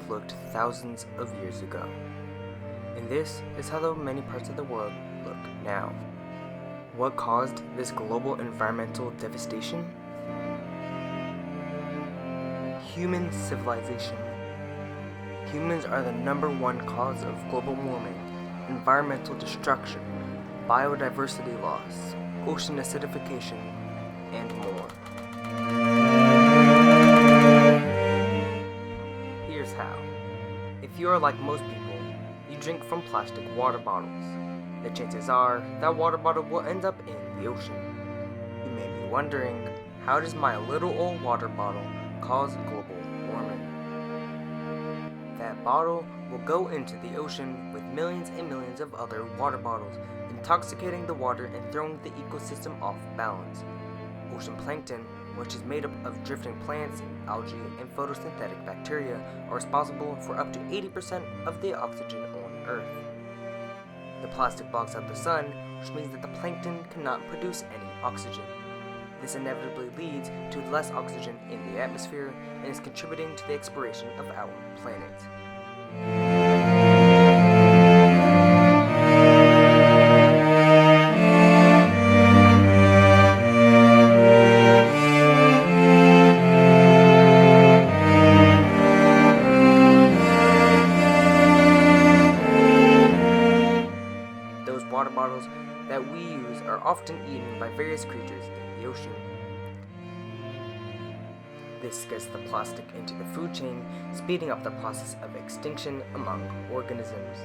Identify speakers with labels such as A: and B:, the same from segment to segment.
A: looked thousands of years ago. And this is how many parts of the world look now. What caused this global environmental devastation? Human civilization. Humans are the #1 cause of global warming, environmental destruction, biodiversity loss, ocean acidification, and more. Here's how. If you are like most people, you drink from plastic water bottles. The chances are that water bottle will end up in the ocean. You may be wondering, how does my little old water bottle cause global warming? That bottle will go into the ocean with millions and millions of other water bottles, intoxicating the water and throwing the ecosystem off balance. Ocean plankton, which is made up of drifting plants, algae, and photosynthetic bacteria, are responsible for up to 80% of the oxygen on Earth. The plastic blocks out the sun, which means that the plankton cannot produce any oxygen. This inevitably leads to less oxygen in the atmosphere and is contributing to the expiration of our planet. Those water bottles that we use are often eaten by various creatures in the ocean. This gets the plastic into the food chain, speeding up the process of extinction among organisms.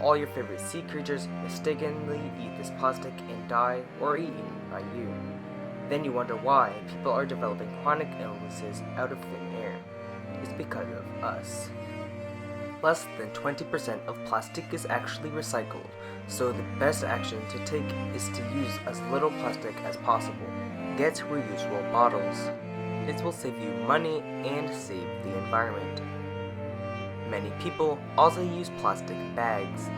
A: All your favorite sea creatures mistakenly eat this plastic and die or are eaten by you. Then you wonder why people are developing chronic illnesses out of thin air. It's because of us. Less than 20% of plastic is actually recycled, so the best action to take is to use as little plastic as possible. Get reusable bottles. This will save you money and save the environment. Many people also use plastic bags.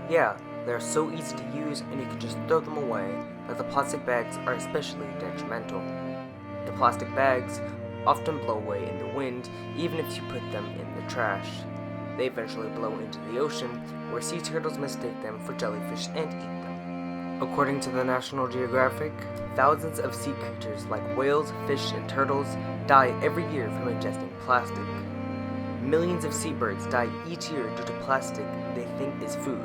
A: Yeah, they are so easy to use and you can just throw them away, but the plastic bags are especially detrimental. The plastic bags often blow away in the wind even if you put them in the trash. They eventually blow into the ocean, where sea turtles mistake them for jellyfish and eat them. According to the National Geographic, thousands of sea creatures like whales, fish, and turtles die every year from ingesting plastic. Millions of seabirds die each year due to plastic they think is food.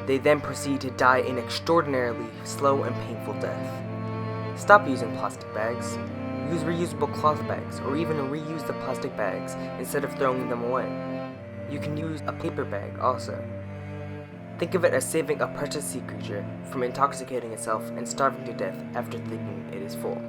A: They then proceed to die an extraordinarily slow and painful death. Stop using plastic bags. Use reusable cloth bags, or even reuse the plastic bags instead of throwing them away. You can use a paper bag also. Think of it as saving a precious sea creature from intoxicating itself and starving to death after thinking it is full.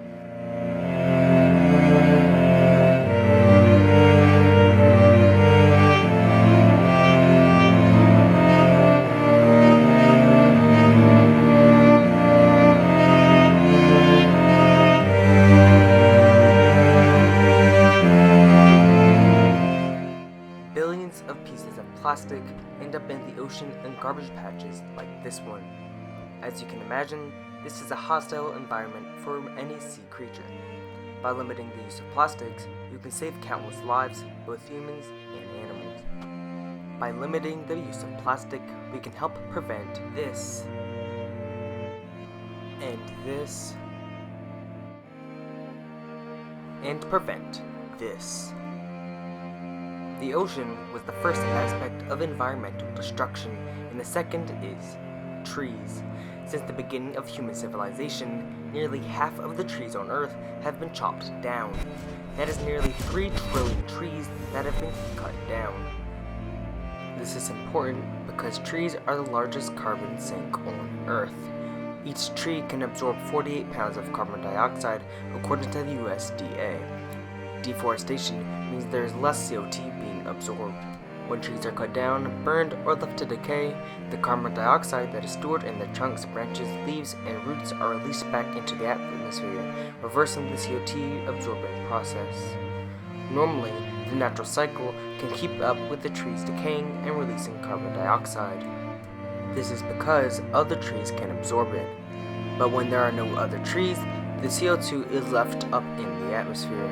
A: Billions of pieces of plastic end up in the ocean and garbage patches like this one. As you can imagine, this is a hostile environment for any sea creature. By limiting the use of plastics, you can save countless lives, both humans and animals. By limiting the use of plastic, we can help prevent this, and this, and prevent this. The ocean was the first aspect of environmental destruction, and the second is trees. Since the beginning of human civilization, nearly half of the trees on Earth have been chopped down. That is nearly 3 trillion trees that have been cut down. This is important because trees are the largest carbon sink on Earth. Each tree can absorb 48 pounds of carbon dioxide, according to the USDA. Deforestation means there is less CO2 being absorbed. When trees are cut down, burned, or left to decay, the carbon dioxide that is stored in their trunks, branches, leaves, and roots are released back into the atmosphere, reversing the CO2 absorbing process. Normally, the natural cycle can keep up with the trees decaying and releasing carbon dioxide. This is because other trees can absorb it. But when there are no other trees, the CO2 is left up in the atmosphere.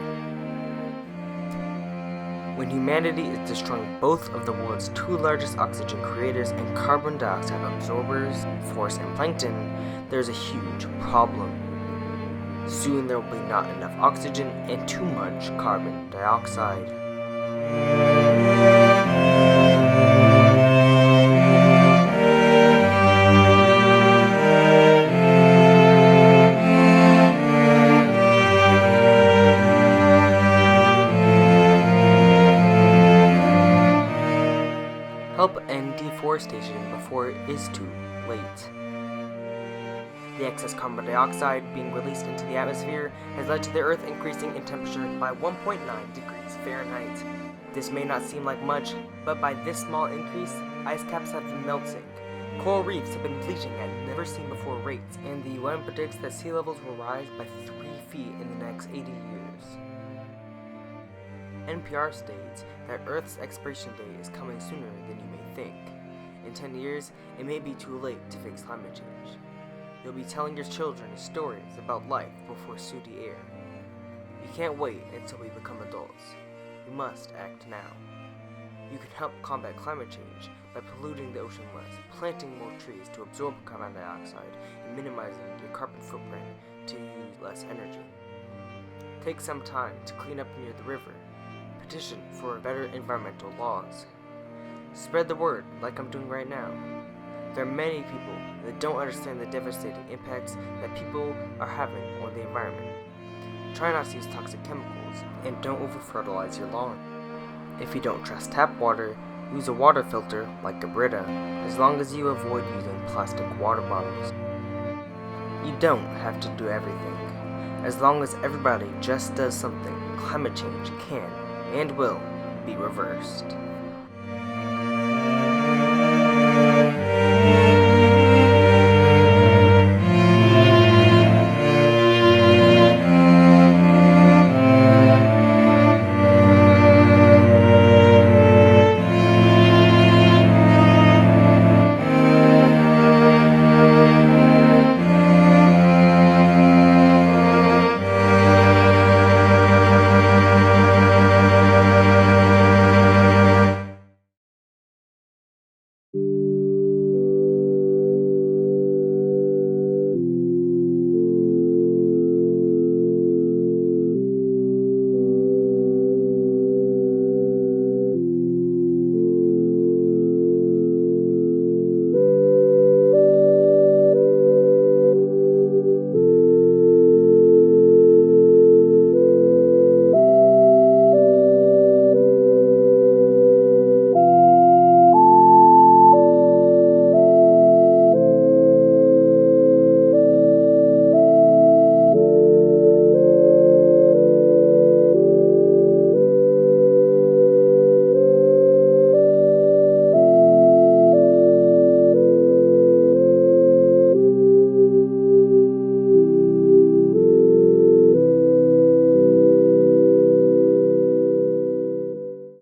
A: When humanity is destroying both of the world's two largest oxygen creators and carbon dioxide absorbers, forests and plankton, there's a huge problem. Soon there will be not enough oxygen and too much carbon dioxide. Help end deforestation before it is too late. The excess carbon dioxide being released into the atmosphere has led to the Earth increasing in temperature by 1.9 degrees Fahrenheit. This may not seem like much, but by this small increase, ice caps have been melting. Coral reefs have been bleaching at never-seen-before rates, and the UN predicts that sea levels will rise by 3 feet in the next 80 years. NPR states that Earth's expiration date is coming sooner than you may think. In 10 years, it may be too late to fix climate change. You'll be telling your children stories about life before sooty air. You can't wait until we become adults. We must act now. You can help combat climate change by polluting the ocean less, planting more trees to absorb carbon dioxide, and minimizing your carbon footprint to use less energy. Take some time to clean up near the river. Petition for better environmental laws. Spread the word like I'm doing right now. There are many people that don't understand the devastating impacts that people are having on the environment. Try not to use toxic chemicals and don't over-fertilize your lawn. If you don't trust tap water, use a water filter like a Brita, as long as you avoid using plastic water bottles. You don't have to do everything. As long as everybody just does something, climate change can and will be reversed.